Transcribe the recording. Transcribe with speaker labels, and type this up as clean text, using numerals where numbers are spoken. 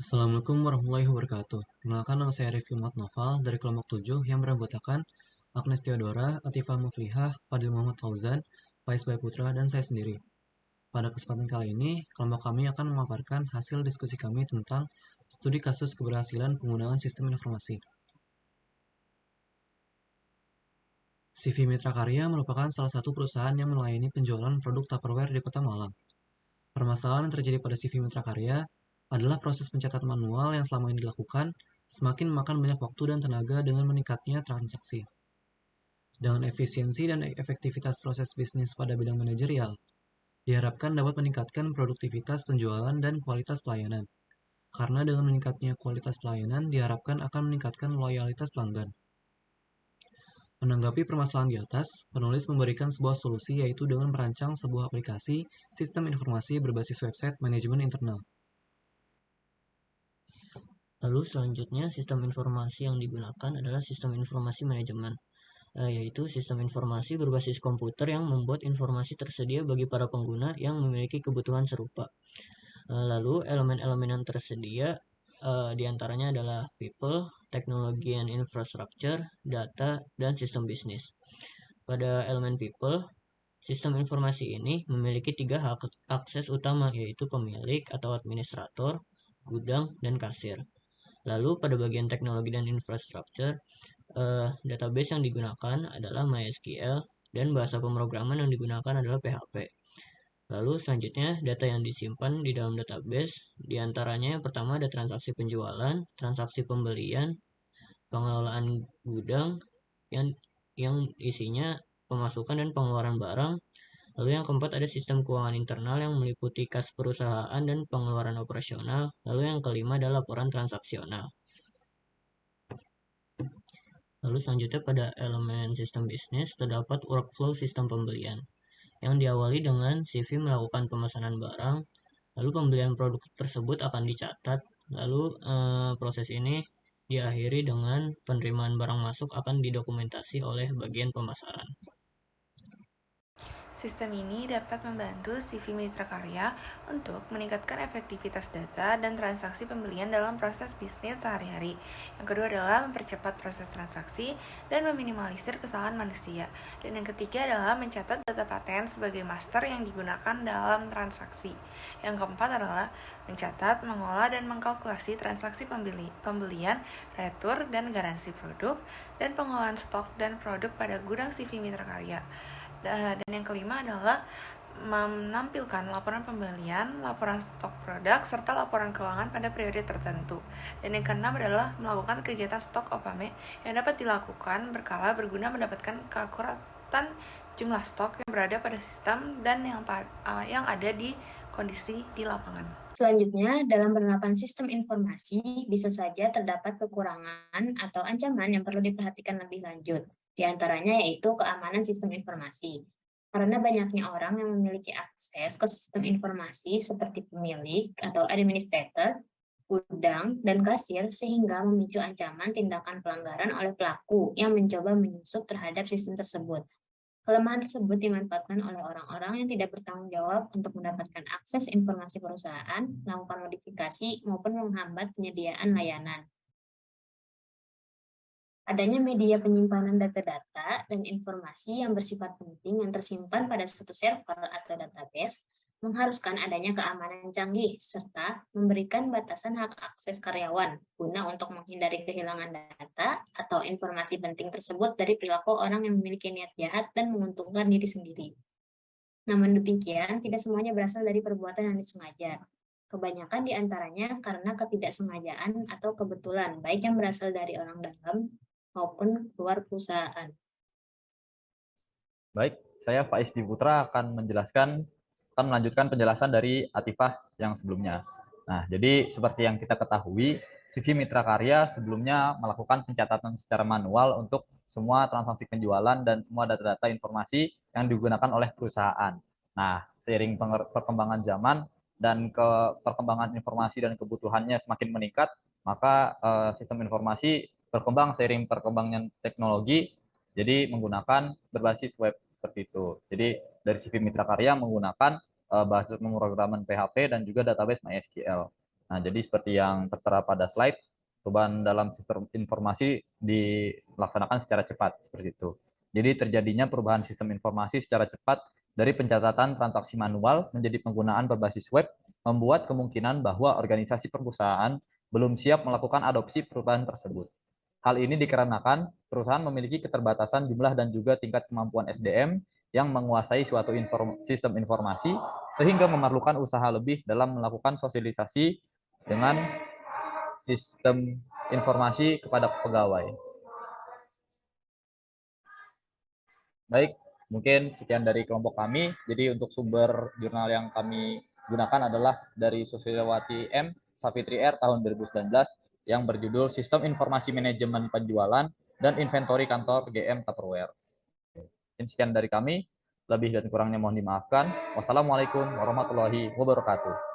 Speaker 1: Assalamualaikum warahmatullahi wabarakatuh. Perkenalkan, nama saya Rifki Muhammad Noval dari kelompok 7 yang beranggotakan Agnes Theodora, Atifah Muflihah, Fadil Muhammad Fauzan, Faiz Bayi Putra, dan saya sendiri. Pada kesempatan kali ini, kelompok kami akan memaparkan hasil diskusi kami tentang studi kasus keberhasilan penggunaan sistem informasi. CV Mitra Karya merupakan salah satu perusahaan yang melayani penjualan produk Tupperware di Kota Malang. Permasalahan yang terjadi pada CV Mitra Karya adalah proses pencatatan manual yang selama ini dilakukan semakin memakan banyak waktu dan tenaga dengan meningkatnya transaksi. Dengan efisiensi dan efektivitas proses bisnis pada bidang manajerial, diharapkan dapat meningkatkan produktivitas penjualan dan kualitas pelayanan. Karena dengan meningkatnya kualitas pelayanan, diharapkan akan meningkatkan loyalitas pelanggan. Menanggapi permasalahan di atas, penulis memberikan sebuah solusi yaitu dengan merancang sebuah aplikasi sistem informasi berbasis website manajemen internal.
Speaker 2: Lalu selanjutnya sistem informasi yang digunakan adalah sistem informasi manajemen, yaitu sistem informasi berbasis komputer yang membuat informasi tersedia bagi para pengguna yang memiliki kebutuhan serupa. Lalu elemen-elemen yang tersedia diantaranya adalah people, teknologi and infrastructure, data, dan sistem bisnis. Pada elemen people, sistem informasi ini memiliki tiga hak akses utama, yaitu pemilik atau administrator, gudang, dan kasir. Lalu pada bagian teknologi dan infrastructure, database yang digunakan adalah MySQL dan bahasa pemrograman yang digunakan adalah PHP. Lalu selanjutnya data yang disimpan di dalam database diantaranya yang pertama ada transaksi penjualan, transaksi pembelian, pengelolaan gudang yang isinya pemasukan dan pengeluaran barang. Lalu yang keempat ada sistem keuangan internal yang meliputi kas perusahaan dan pengeluaran operasional. Lalu yang kelima ada laporan transaksional. Lalu selanjutnya pada elemen sistem bisnis terdapat workflow sistem pembelian yang diawali dengan CV melakukan pemesanan barang, lalu pembelian produk tersebut akan dicatat, lalu proses ini diakhiri dengan penerimaan barang masuk akan didokumentasi oleh bagian pemasaran.
Speaker 3: Sistem ini dapat membantu CV Mitra Karya untuk meningkatkan efektivitas data dan transaksi pembelian dalam proses bisnis sehari-hari. Yang kedua adalah mempercepat proses transaksi dan meminimalisir kesalahan manusia. Dan yang ketiga adalah mencatat data paten sebagai master yang digunakan dalam transaksi. Yang keempat adalah mencatat, mengolah, dan mengkalkulasi transaksi pembelian, retur, dan garansi produk, dan pengolahan stok dan produk pada gudang CV Mitra Karya. Dan yang kelima adalah menampilkan laporan pembelian, laporan stok produk, serta laporan keuangan pada periode tertentu. Dan yang keenam adalah melakukan kegiatan stok opame yang dapat dilakukan berkala berguna mendapatkan keakuratan jumlah stok yang berada pada sistem dan yang ada di kondisi di lapangan.
Speaker 4: Selanjutnya, dalam penerapan sistem informasi bisa saja terdapat kekurangan atau ancaman yang perlu diperhatikan lebih lanjut. Di antaranya yaitu keamanan sistem informasi. Karena banyaknya orang yang memiliki akses ke sistem informasi seperti pemilik atau administrator, gudang, dan kasir sehingga memicu ancaman tindakan pelanggaran oleh pelaku yang mencoba menyusup terhadap sistem tersebut. Kelemahan tersebut dimanfaatkan oleh orang-orang yang tidak bertanggung jawab untuk mendapatkan akses informasi perusahaan, melakukan modifikasi, maupun menghambat penyediaan layanan. Adanya media penyimpanan data-data dan informasi yang bersifat penting yang tersimpan pada satu server atau database mengharuskan adanya keamanan canggih serta memberikan batasan hak akses karyawan guna untuk menghindari kehilangan data atau informasi penting tersebut dari perilaku orang yang memiliki niat jahat dan menguntungkan diri sendiri. Namun demikian, tidak semuanya berasal dari perbuatan yang disengaja. Kebanyakan di antaranya karena ketidaksengajaan atau kebetulan, baik yang berasal dari orang dalam maupun luar perusahaan.
Speaker 5: Baik, saya Faiz Bayi Putra akan melanjutkan penjelasan dari Atifah yang sebelumnya. Nah, jadi seperti yang kita ketahui, CV Mitra Karya sebelumnya melakukan pencatatan secara manual untuk semua transaksi penjualan dan semua data-data informasi yang digunakan oleh perusahaan. Nah, seiring perkembangan zaman dan perkembangan informasi dan kebutuhannya semakin meningkat, maka sistem informasi berkembang seiring perkembangan teknologi, jadi menggunakan berbasis web seperti itu. Jadi dari CV Mitra Karya menggunakan bahasa pemrograman PHP dan juga database MySQL. Nah, jadi seperti yang tertera pada slide, perubahan dalam sistem informasi dilaksanakan secara cepat, seperti itu. Jadi terjadinya perubahan sistem informasi secara cepat dari pencatatan transaksi manual menjadi penggunaan berbasis web, membuat kemungkinan bahwa organisasi perusahaan belum siap melakukan adopsi perubahan tersebut. Hal ini dikarenakan perusahaan memiliki keterbatasan jumlah dan juga tingkat kemampuan SDM yang menguasai suatu sistem informasi, sehingga memerlukan usaha lebih dalam melakukan sosialisasi dengan sistem informasi kepada pegawai. Baik, mungkin sekian dari kelompok kami. Jadi untuk sumber jurnal yang kami gunakan adalah dari Susilawati M, Savitri R tahun 2019 yang berjudul Sistem Informasi Manajemen Penjualan dan Inventory Kantor GM Tupperware. Sekian dari kami, lebih dan kurangnya mohon dimaafkan. Wassalamualaikum warahmatullahi wabarakatuh.